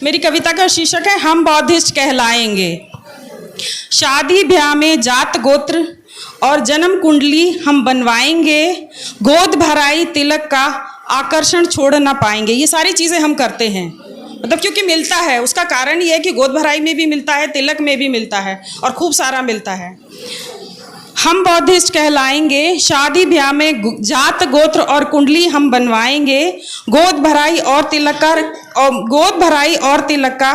मेरी कविता का शीर्षक है हम बौद्धिस्ट कहलाएंगे। शादी ब्याह में जात गोत्र और जन्म कुंडली हम बनवाएंगे, गोद भराई तिलक का आकर्षण छोड़ ना पाएंगे। ये सारी चीज़ें हम करते हैं, मतलब क्योंकि मिलता है। उसका कारण ये है कि गोद भराई में भी मिलता है, तिलक में भी मिलता है और खूब सारा मिलता है। हम बौद्धिस्ट कहलाएंगे, शादी ब्याह में जात गोत्र और कुंडली हम बनवाएंगे, गोद भराई और तिलक का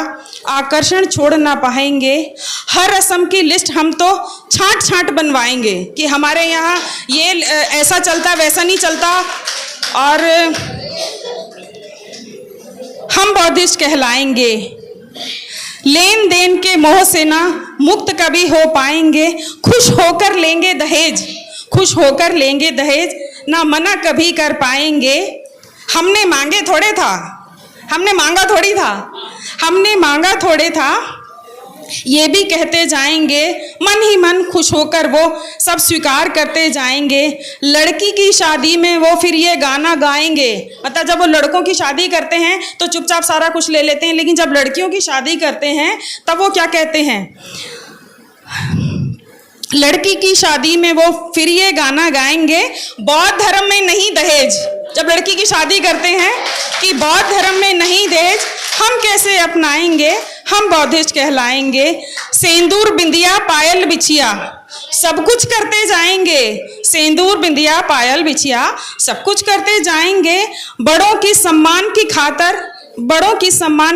आकर्षण छोड़ ना पाएंगे। हर रस्म की लिस्ट हम तो छांट छांट बनवाएंगे कि हमारे यहाँ ये ऐसा चलता वैसा नहीं चलता। और हम बौद्धिस्ट कहलाएंगे, लेन देन के मोह से ना मुक्त कभी हो पाएंगे, खुश होकर लेंगे दहेज ना मना कभी कर पाएंगे। हमने मांगा थोड़े था, ये भी कहते जाएंगे, मन ही मन खुश होकर वो सब स्वीकार करते जाएंगे। लड़की की शादी में वो फिर ये गाना गाएंगे, मतलब जब वो लड़कों की शादी करते हैं तो चुपचाप सारा कुछ ले लेते हैं, लेकिन जब लड़कियों की शादी करते हैं तब वो क्या कहते हैं, लड़की की शादी में वो फिर ये गाना गाएंगे, बौद्ध धर्म में नहीं दहेज। जब लड़की की शादी करते हैं कि बौद्ध धर्म में नहीं दहेज, हम कैसे अपनाएंगे, हम बौद्धिस्ट कहलाएंगे। सेंदूर बिंदिया पायल बिछिया सब कुछ करते जाएंगे, सेंदूर बिंदिया पायल बिछिया सब कुछ करते जाएंगे। बड़ों की सम्मान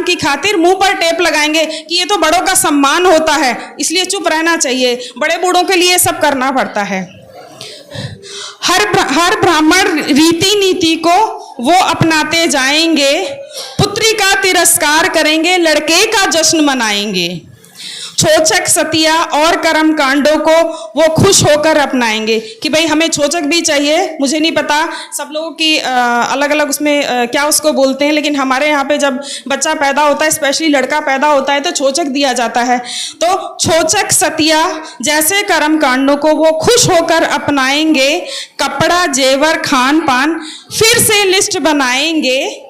की खातिर मुंह पर टेप लगाएंगे कि ये तो बड़ों का सम्मान होता है, इसलिए चुप रहना चाहिए, बड़े बूढ़ों के लिए सब करना पड़ता है। हर ब्राह्मण रीति नीति को वो अपनाते जाएंगे, पुत्री का तिरस्कार करेंगे, लड़के का जश्न मनाएंगे। छोचक सतिया और कर्म कांडों को वो खुश होकर अपनाएंगे कि भाई हमें छोचक भी चाहिए। मुझे नहीं पता सब लोगों की अलग अलग उसमें क्या उसको बोलते हैं, लेकिन हमारे यहाँ पे जब बच्चा पैदा होता है, स्पेशली लड़का पैदा होता है, तो छोचक दिया जाता है। तो छोचक सतिया जैसे कर्म कांडों को वो खुश होकर अपनाएंगे। कपड़ा जेवर खान पान फिर से लिस्ट बनाएंगे,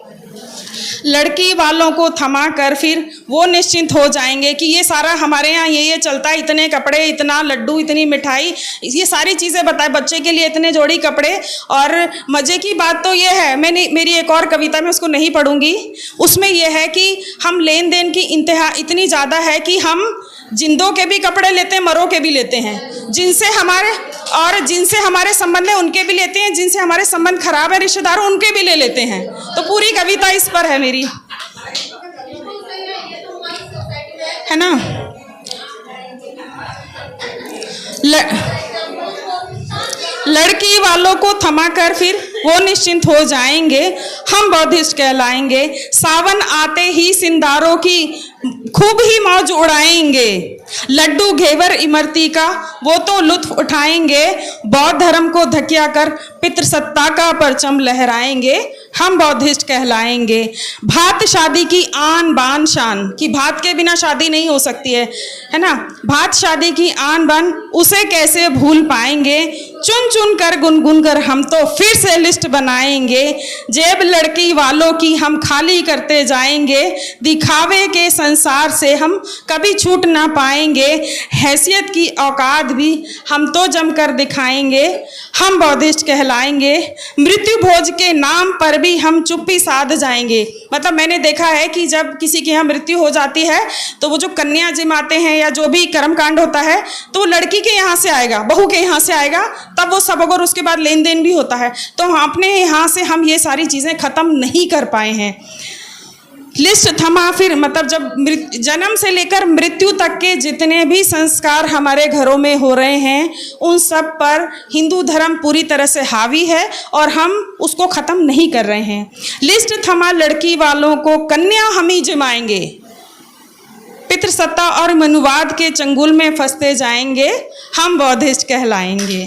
लड़की वालों को थमा कर फिर वो निश्चिंत हो जाएंगे कि ये सारा हमारे यहाँ ये चलता है, इतने कपड़े, इतना लड्डू, इतनी मिठाई, ये सारी चीज़ें बताए, बच्चे के लिए इतने जोड़ी कपड़े। और मज़े की बात तो ये है, मेरी एक और कविता में उसको नहीं पढ़ूंगी, उसमें यह है कि हम लेन देन की इंतहा इतनी ज़्यादा है कि हम जिंदों के भी कपड़े लेते हैं, मरों के भी लेते हैं, जिनसे हमारे संबंध है उनके भी लेते हैं, जिनसे हमारे संबंध खराब है रिश्तेदारों उनके भी ले लेते हैं। तो पूरी कविता इस पर है मेरी, है ना। लड़की वालों को थमाकर फिर वो निश्चिंत हो जाएंगे, हम बौद्धिस्ट कहलाएंगे। सावन आते ही सिंदारों की खूब ही मौज उड़ाएंगे, लड्डू घेवर इमरती का वो तो लुत्फ उठाएंगे। बौद्ध धर्म को धकिया कर पितृसत्ता का परचम लहराएंगे, हम बौद्धिस्ट कहलाएंगे। भात शादी की आन बान शान, कि भात के बिना शादी नहीं हो सकती है ना। भात शादी की आन बान उसे कैसे भूल पाएंगे, चुन चुन कर गुनगुन कर हम तो फिर से लिस्ट बनाएंगे। जेब लड़की वालों की हम खाली करते जाएंगे, दिखावे के संसार से हम कभी छूट ना पाएंगे। हैसियत की औकात भी हम तो जमकर दिखाएंगे, हम बौद्धिस्ट कहलाएंगे। मृत्यु भोज के नाम पर भी हम चुप्पी साध जाएंगे। मतलब मैंने देखा है कि जब किसी के यहाँ मृत्यु हो जाती है तो वो जो कन्या जिमाते हैं या जो भी कर्मकांड होता है तो वो लड़की के यहाँ से आएगा, बहू के यहाँ से आएगा, तब वो सब, और उसके बाद लेन देन भी होता है। तो अपने यहाँ से हम ये सारी चीज़ें ख़त्म नहीं कर पाए हैं। लिस्ट थमा फिर, मतलब जब जन्म से लेकर मृत्यु तक के जितने भी संस्कार हमारे घरों में हो रहे हैं उन सब पर हिंदू धर्म पूरी तरह से हावी है और हम उसको ख़त्म नहीं कर रहे हैं। लिस्ट थमा लड़की वालों को कन्या हम ही जमाएंगे, पितृसत्ता और मनुवाद के चंगुल में फंसते जाएंगे, हम बौद्धिस्ट कहलाएंगे।